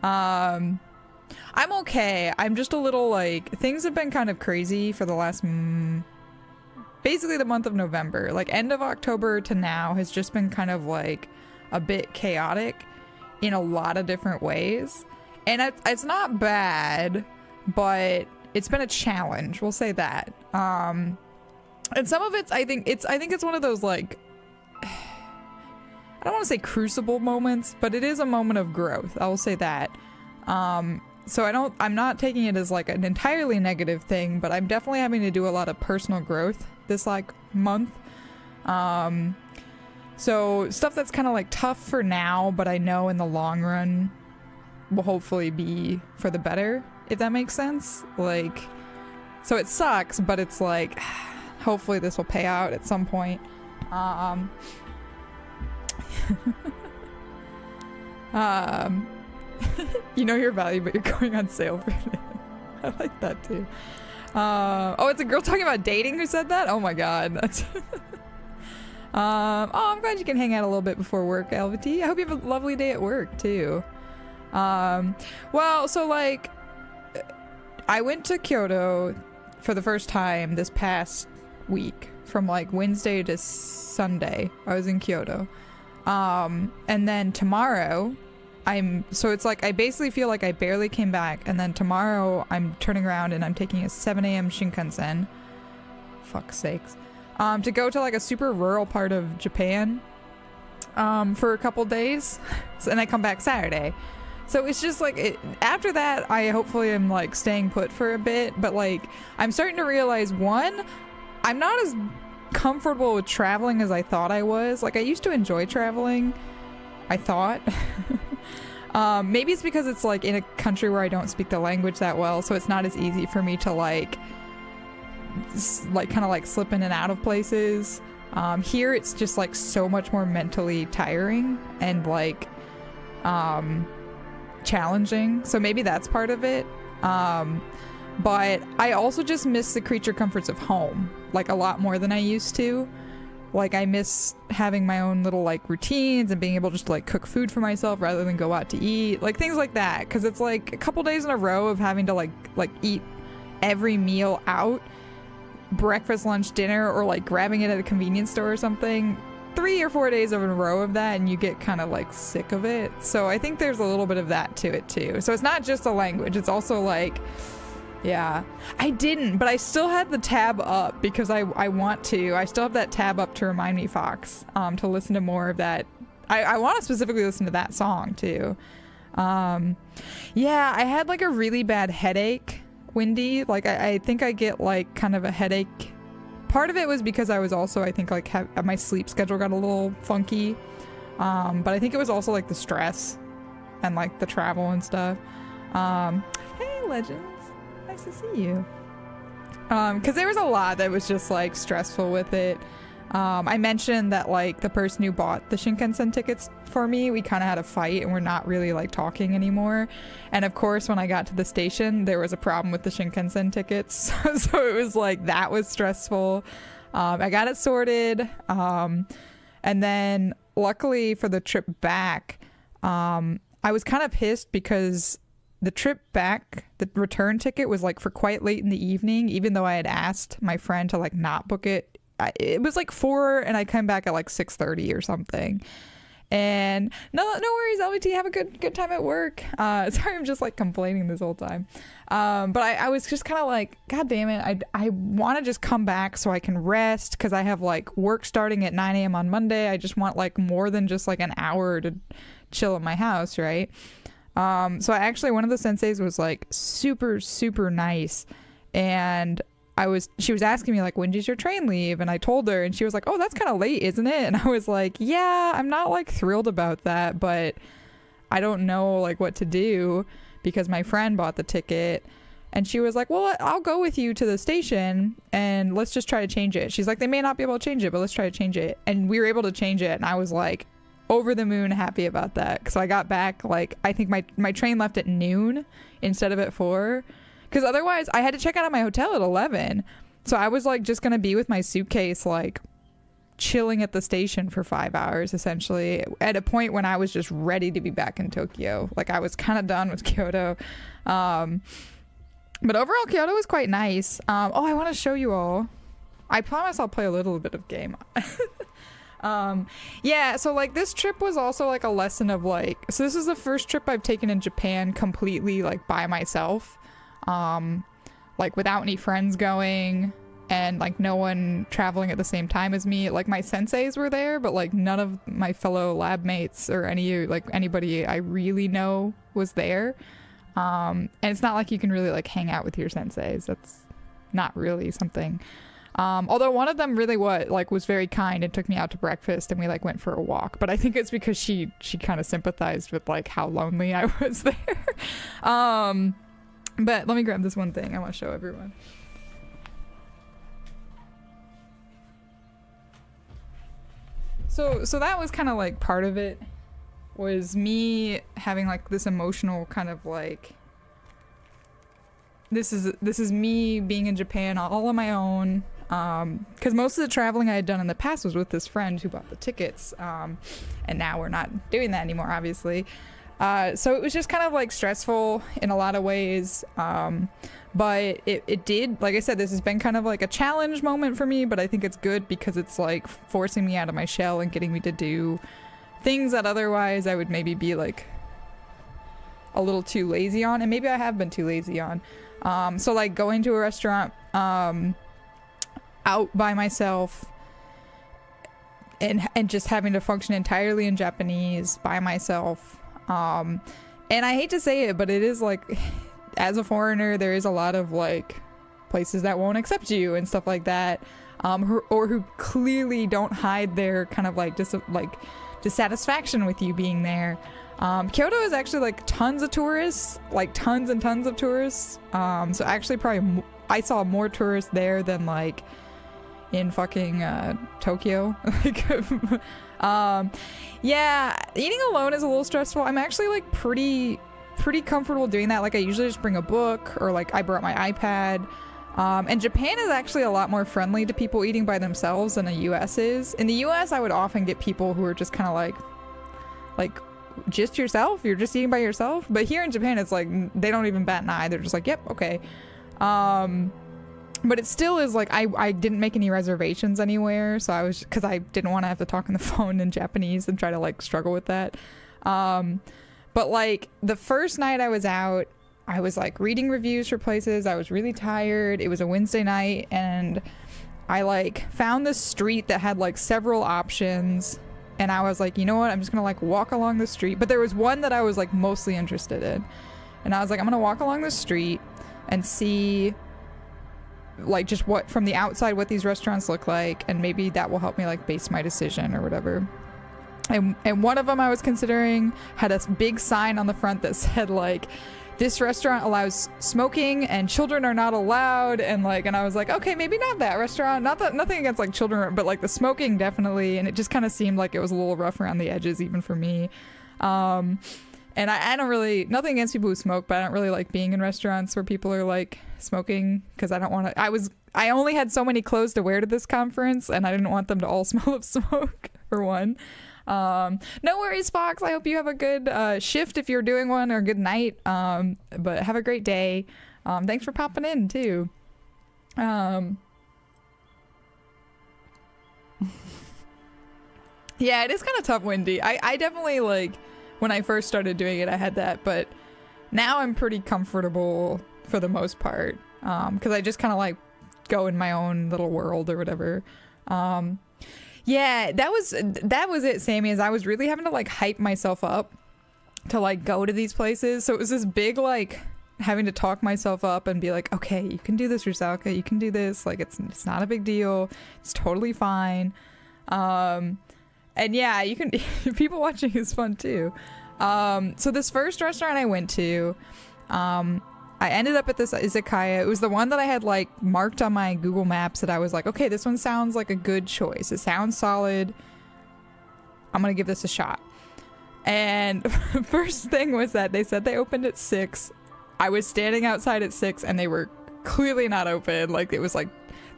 I'm okay. I'm just a little like, things have been kind of crazy for the last basically the month of November. Like end of October to now has just been kind of like a bit chaotic in a lot of different ways. And it's not bad, but it's been a challenge, we'll say that. And some of it's I think it's one of those like, I don't want to say crucible moments, but it is a moment of growth. I will say that. So I'm not taking it as like an entirely negative thing, but I'm definitely having to do a lot of personal growth this like month. So stuff that's kind of like tough for now, but I know in the long run will hopefully be for the better, if that makes sense. Like, so it sucks, but it's like, hopefully this will pay out at some point. You know your value, but you're going on sale for it. I like that too. Oh, it's a girl talking about dating who said that? Oh my god, that's oh, I'm glad you can hang out a little bit before work, LVT. I hope you have a lovely day at work too. Well, so like I went to Kyoto for the first time this past week, from like Wednesday to Sunday. I was in Kyoto. And then tomorrow so it's like I basically feel like I barely came back, and then tomorrow I'm turning around and I'm taking a 7 a.m. Shinkansen, fuck's sakes, to go to like a super rural part of Japan for a couple days. And I come back Saturday. So it's just like after that I hopefully am like staying put for a bit, but like I'm starting to realize, one, I'm not as comfortable with traveling as I thought I was. Like I used to enjoy traveling, I thought. Maybe it's because it's like in a country where I don't speak the language that well, so it's not as easy for me to like kind of like slip in and out of places. Here it's just like so much more mentally tiring and like challenging, so maybe that's part of it. But I also just miss the creature comforts of home like a lot more than I used to. Like I miss having my own little like routines and being able just to like cook food for myself rather than go out to eat, like things like that, because it's like a couple days in a row of having to like eat every meal out, breakfast, lunch, dinner, or like grabbing it at a convenience store or something. 3 or 4 days in a row of that and you get kind of like sick of it. So I think there's a little bit of that to it too. So it's not just the language, it's also like, yeah, I didn't, but I still had the tab up because I want to. I still have that tab up to remind me, Fox, to listen to more of that. I want to specifically listen to that song too. Yeah, I had like a really bad headache, Wendy. Like I think I get like kind of a headache. Part of it was because I was also, I think like my sleep schedule got a little funky. But I think it was also like the stress and like the travel and stuff. Hey, Legends. Nice to see you. Because there was a lot that was just like stressful with it. I mentioned that like the person who bought the Shinkansen tickets for me, we kind of had a fight and we're not really like talking anymore. And of course when I got to the station there was a problem with the Shinkansen tickets. So it was like, that was stressful. I got it sorted. And then luckily for the trip back, I was kind of pissed because the trip back, the return ticket was like for quite late in the evening, even though I had asked my friend to like not book it. It was like 4 and I came back at like 6:30 or something. And no worries, LVT, have a good time at work. Sorry, I'm just like complaining this whole time. But I was just kind of like, God damn it, I want to just come back so I can rest, because I have like work starting at 9 a.m. on Monday. I just want like more than just like an hour to chill at my house, right? So I actually, one of the senseis was like super nice, and she was asking me like, when does your train leave? And I told her, and she was like, oh, that's kind of late, isn't it? And I was like, yeah, I'm not like thrilled about that, but I don't know like what to do because my friend bought the ticket. And she was like, well, I'll go with you to the station and let's just try to change it. She's like, they may not be able to change it, but let's try to change it. And we were able to change it, and I was like over the moon happy about that. So I got back like, I think my train left at noon instead of at 4, because otherwise I had to check out of my hotel at 11. So I was like just gonna be with my suitcase like chilling at the station for 5 hours, essentially, at a point when I was just ready to be back in Tokyo. Like, I was kind of done with Kyoto. But overall, Kyoto was quite nice. Oh, I want to show you all. I promise I'll play a little bit of game. Yeah, so like this trip was also like a lesson of like, so this is the first trip I've taken in Japan completely like by myself, like without any friends going and like no one traveling at the same time as me. Like my senseis were there, but like none of my fellow lab mates or anybody I really know was there. And it's not like you can really like hang out with your senseis. That's not really something. Although one of them really was very kind and took me out to breakfast and we like went for a walk, but I think it's because she kind of sympathized with like how lonely I was there. But let me grab this one thing I want to show everyone. So that was kind of like part of it, was me having like this emotional kind of like, this is me being in Japan all on my own. Because most of the traveling I had done in the past was with this friend who bought the tickets, and now we're not doing that anymore, obviously. So it was just kind of like stressful in a lot of ways, but it did, like I said, this has been kind of like a challenge moment for me, but I think it's good because it's like forcing me out of my shell and getting me to do things that otherwise I would maybe be like a little too lazy on, and maybe I have been too lazy on. So like going to a restaurant out by myself and just having to function entirely in Japanese by myself, and I hate to say it, but it is like, as a foreigner, there is a lot of like places that won't accept you and stuff like that, who clearly don't hide their kind of like dissatisfaction with you being there. Kyoto is actually like tons of tourists, like tons and tons of tourists. So actually probably I saw more tourists there than like in fucking Tokyo. Like, yeah, eating alone is a little stressful. I'm actually like pretty comfortable doing that. Like I usually just bring a book, or like I brought my iPad. And Japan is actually a lot more friendly to people eating by themselves than the US is. In the US, I would often get people who are just kind of like just yourself, you're just eating by yourself. But here in Japan, it's like they don't even bat an eye. They're just like, yep, okay. But it still is like, I didn't make any reservations anywhere, so because I didn't want to have to talk on the phone in Japanese and try to like struggle with that. But like the first night I was out, I was like reading reviews for places. I was really tired. It was a Wednesday night, and I like found this street that had like several options, and I was like, you know what, I'm just gonna like walk along the street. But there was one that I was like mostly interested in, and I was like, I'm gonna walk along the street and see like just what from the outside what these restaurants look like, and maybe that will help me like base my decision or whatever. And one of them I was considering had a big sign on the front that said like, this restaurant allows smoking and children are not allowed, and I was like, okay, maybe not that restaurant, nothing against like children, but like the smoking definitely. And it just kind of seemed like it was a little rough around the edges even for me. And I don't really, nothing against people who smoke, but I don't really like being in restaurants where people are like smoking, because I don't want to, I only had so many clothes to wear to this conference, and I didn't want them to all smell of smoke, for one. No worries, Fox. I hope you have a good shift if you're doing one, or a good night. But have a great day. Thanks for popping in too. Yeah, it is kind of tough, Wendy. I definitely like, when I first started doing it, I had that, but now I'm pretty comfortable for the most part, because I just kind of like go in my own little world or whatever. Yeah, that was it, Sammy, is I was really having to like hype myself up to like go to these places. So it was this big like having to talk myself up and be like, okay, you can do this, Rusalka, you can do this, like it's not a big deal, it's totally fine. And yeah, you can people watching is fun too. So this first restaurant I went to, I ended up at this izakaya. It was the one that I had like marked on my Google Maps that I was like, okay, this one sounds like a good choice. It sounds solid. I'm gonna give this a shot. And first thing was that they said they opened at 6. I was standing outside at 6 and they were clearly not open. Like it was like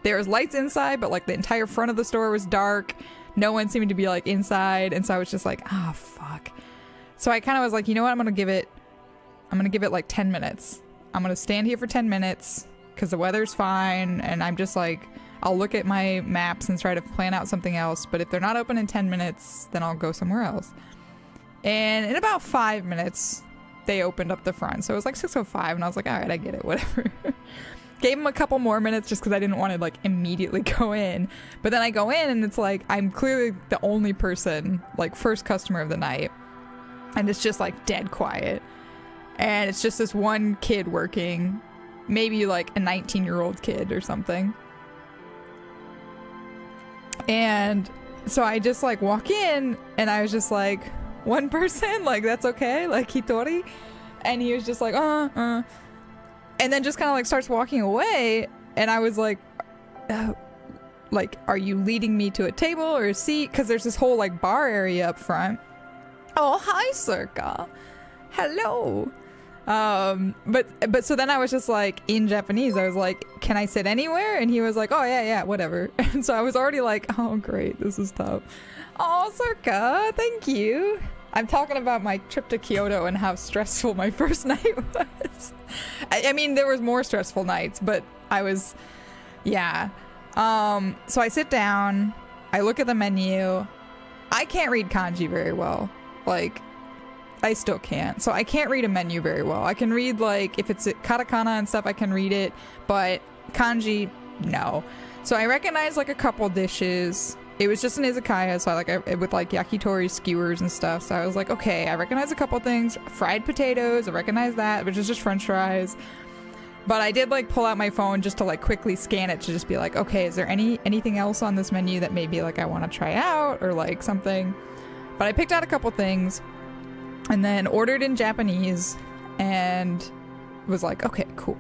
there was lights inside, but like the entire front of the store was dark. no one seemed to be like inside, and so I was just like, oh fuck. So I kind of was like, you know what, I'm gonna give it like 10 minutes. I'm gonna stand here for 10 minutes because the weather's fine, and I'm just like, I'll look at my maps and try to plan out something else, but if they're not open in 10 minutes, then I'll go somewhere else. And in about 5 minutes, they opened up the front. So it was like 6:05, and I was like, all right, I get it, whatever. Gave them a couple more minutes just because I didn't want to like immediately go in. But then I go in, and it's like, I'm clearly the only person, like first customer of the night. And it's just like dead quiet. And it's just this one kid working, maybe like a 19-year-old kid or something. And so I just like walk in, and I was just like, one person, like that's okay, like Hitori. And he was just like, and then just kind of like starts walking away, and I was like, are you leading me to a table or a seat? Because there's this whole like bar area up front. Oh, hi, Circa. Hello. But so then I was just like, in Japanese, I was like, can I sit anywhere? And he was like, oh yeah, whatever. And so I was already like, oh great, this is tough. Oh, Circa, thank you. I'm talking about my trip to Kyoto and how stressful my first night was. I mean, there was more stressful nights, but I was, yeah. So I sit down, I look at the menu. I can't read kanji very well. Like, I still can't. So I can't read a menu very well. I can read, like, if it's katakana and stuff, I can read it, but kanji, no. So I recognize like a couple dishes. It was just an izakaya, so with like yakitori skewers and stuff. So I was like, okay, I recognize a couple things. Fried potatoes, I recognize that, which is just french fries. But I did like pull out my phone just to like quickly scan it to just be like, okay, is there anything else on this menu that maybe like I want to try out or like something? But I picked out a couple things and then ordered in Japanese and was like, okay, cool.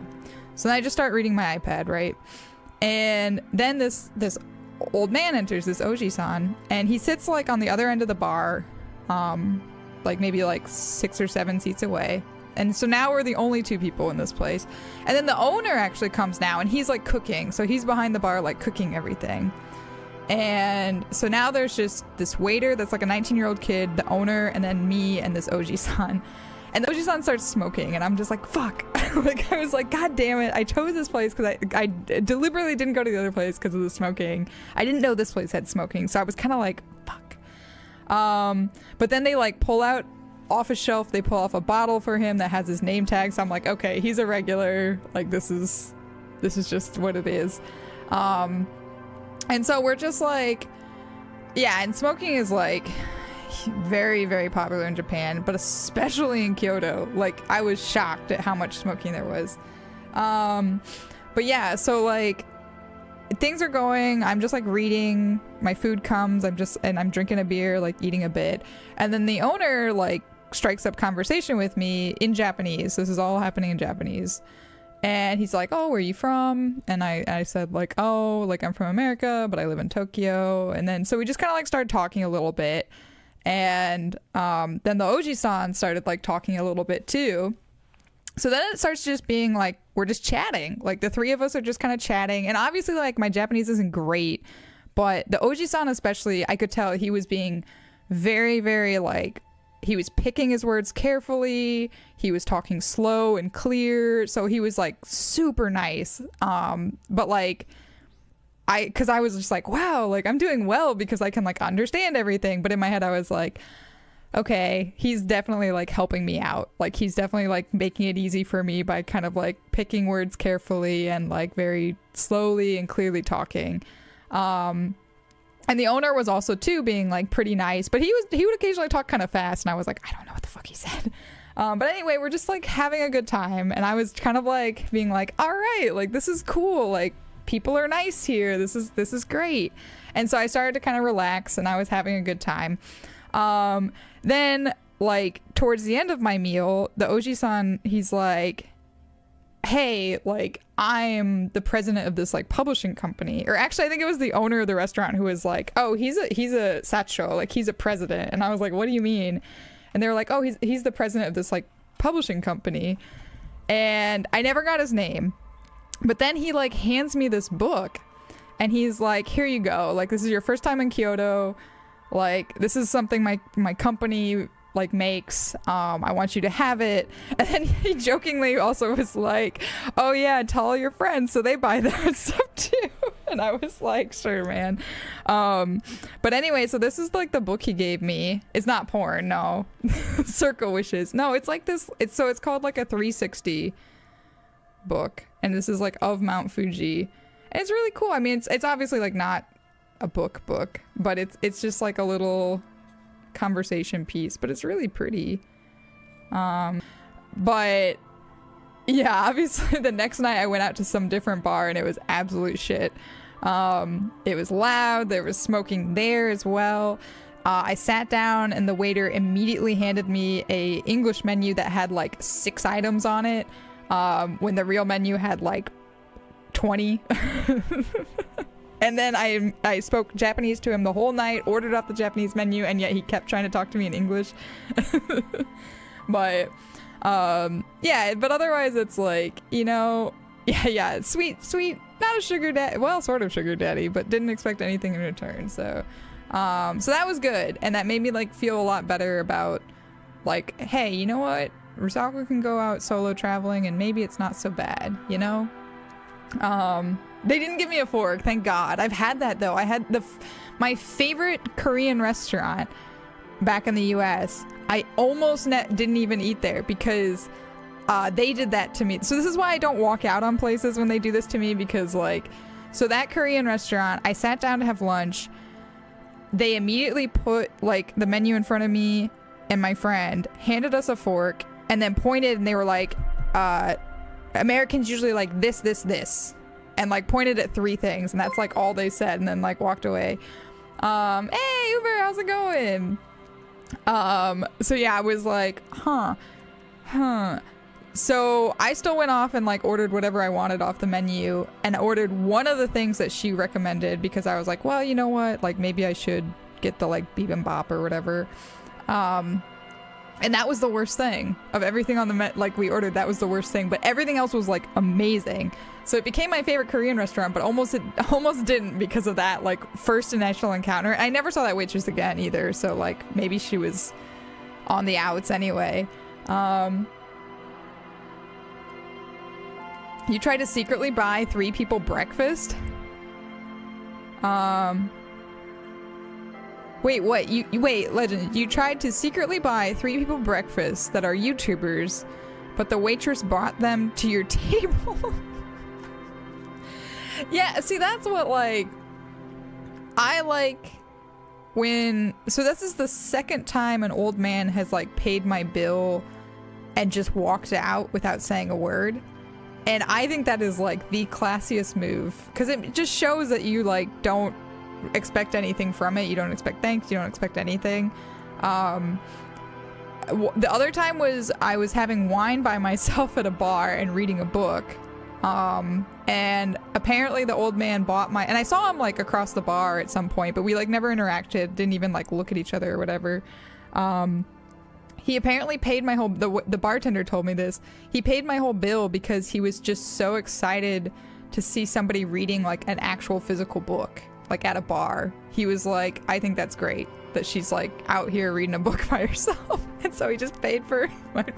So then I just start reading my iPad, right? And then this old man enters, this Oji-san, and he sits like on the other end of the bar, like maybe like 6 or 7 seats away. And so now we're the only 2 people in this place. And then the owner actually comes now, and he's like cooking. So he's behind the bar like cooking everything. And so now there's just this waiter that's like a 19-year-old kid, the owner, and then me and this Oji-san. And the Oji-san starts smoking, and I'm just like, fuck. Like, I was like, God damn it. I chose this place because I deliberately didn't go to the other place because of the smoking. I didn't know this place had smoking, so I was kind of like, fuck. But then they like pull out off a shelf, they pull off a bottle for him that has his name tag, so I'm like, okay, he's a regular. Like, this is just what it is. And so we're just like, yeah, and smoking is like very, very popular in Japan, but especially in Kyoto. Like, I was shocked at how much smoking there was. But yeah, so like things are going, I'm just like reading, my food comes, I'm drinking a beer, like eating a bit, and then the owner like strikes up conversation with me in Japanese. This is all happening in Japanese. And he's like, oh, where are you from? And I said like, oh, like I'm from America, but I live in Tokyo. And then so we just kind of like started talking a little bit. And then the Oji-san started like talking a little bit too. So then it starts just being like, we're just chatting. Like the 3 of us are just kind of chatting. And obviously like my Japanese isn't great, but the Oji-san especially, I could tell he was being very, very like, he was picking his words carefully. He was talking slow and clear. So he was like super nice. But like, because I was just like, wow, like I'm doing well because I can like understand everything. But in my head, I was like, okay, he's definitely like helping me out. Like he's definitely like making it easy for me by kind of like picking words carefully and like very slowly and clearly talking. And the owner was also too being like pretty nice, but he would occasionally talk kind of fast, and I was like, I don't know what the fuck he said. But anyway, we're just like having a good time, and I was kind of like being like, all right, like this is cool, like people are nice here, this is great. And so I started to kind of relax, and I was having a good time. Then like towards the end of my meal, the Oji-san, he's like, hey, like I'm the president of this like publishing company. Or actually I think it was the owner of the restaurant who was like, oh, he's a sacho, like he's a president. And I was like, what do you mean? And they were like, oh, he's the president of this like publishing company. And I never got his name, but then he like hands me this book, and he's like, here you go, like this is your first time in Kyoto, like this is something my company like makes, I want you to have it. And then he jokingly also was like, oh yeah, tell all your friends so they buy their stuff too. And I was like, sure, man. But anyway, so this is like the book he gave me. It's not porn, no. Circle Wishes. No, it's like this, it's called like a 360 book, and this is like of Mount Fuji, and it's really cool. I mean, it's obviously like not a book, but it's just like a little conversation piece, but it's really pretty. But yeah, obviously the next night I went out to some different bar and it was absolute shit. It was loud, there was smoking there as well. I sat down and the waiter immediately handed me a English menu that had like 6 items on it, when the real menu had like 20. And then I spoke Japanese to him the whole night, ordered off the Japanese menu, and yet he kept trying to talk to me in English. But yeah, but otherwise it's like, you know, yeah, sweet, not a sugar daddy, well, sort of sugar daddy, but didn't expect anything in return. So so that was good, and that made me like feel a lot better about like, hey, you know what, Revachol can go out solo traveling and maybe it's not so bad, you know. They didn't give me a fork, thank God. I've had that though. I had my favorite Korean restaurant back in the US. I almost didn't even eat there because they did that to me. So this is why I don't walk out on places when they do this to me, because like, so that Korean restaurant, I sat down to have lunch. They immediately put like the menu in front of me and my friend, handed us a fork, and then pointed, and they were like, Americans usually like this, and like pointed at 3 things, and that's like all they said, and then like walked away. Hey Uber, how's it going? So yeah, I was like, huh. So I still went off and like ordered whatever I wanted off the menu, and ordered one of the things that she recommended, because I was like, well, you know what, like maybe I should get the like bibimbap or whatever. And that was the worst thing of everything on the like we ordered. That was the worst thing, but everything else was like amazing. So it became my favorite Korean restaurant, but almost didn't because of that like first initial encounter. I never saw that waitress again either, so like maybe she was on the outs anyway. You tried to secretly buy 3 people breakfast? Wait, what? Wait, Legend, you tried to secretly buy 3 people breakfast that are YouTubers, but the waitress brought them to your table? Yeah, see, that's what, like, I like when... So this is the second time an old man has, like, paid my bill and just walked out without saying a word. And I think that is, like, the classiest move, because it just shows that you, like, don't expect anything from it. You don't expect thanks, you don't expect anything. The other time was I was having wine by myself at a bar and reading a book, and apparently the old man bought my, and I saw him like across the bar at some point, but we like never interacted, didn't even like look at each other or whatever. He apparently paid my whole, the bartender told me this, he paid my whole bill because he was just so excited to see somebody reading like an actual physical book, like at a bar. He was like, I think that's great that she's like out here reading a book by herself. And so he just paid for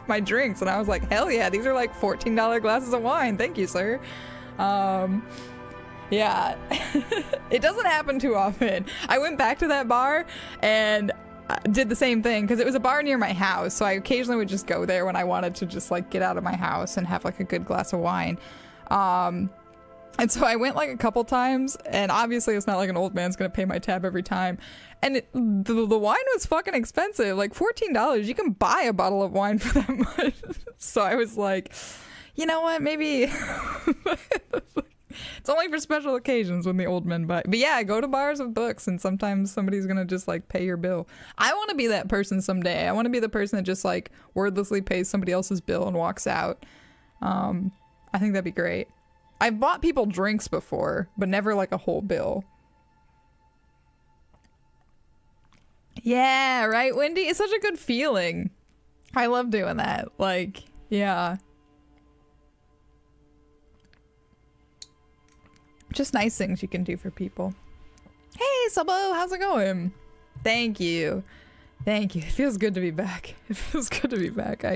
my drinks, and I was like, hell yeah, these are like $14 glasses of wine, thank you, sir. Yeah. It doesn't happen too often. I went back to that bar and did the same thing, because it was a bar near my house, so I occasionally would just go there when I wanted to just like get out of my house and have like a good glass of wine. And so I went like a couple times, and obviously it's not like an old man's gonna pay my tab every time. And the wine was fucking expensive, like $14. You can buy a bottle of wine for that much. So I was like, you know what, maybe it's only for special occasions when the old men buy. But yeah, go to bars with books, and sometimes somebody's gonna just like pay your bill. I want to be that person someday. I want to be the person that just like wordlessly pays somebody else's bill and walks out. I think that'd be great. I've bought people drinks before, but never like a whole bill. Yeah, right, Wendy? It's such a good feeling. I love doing that. Like, yeah. Just nice things you can do for people. Hey, Sabo, how's it going? Thank you. Thank you. It feels good to be back. It feels good to be back. I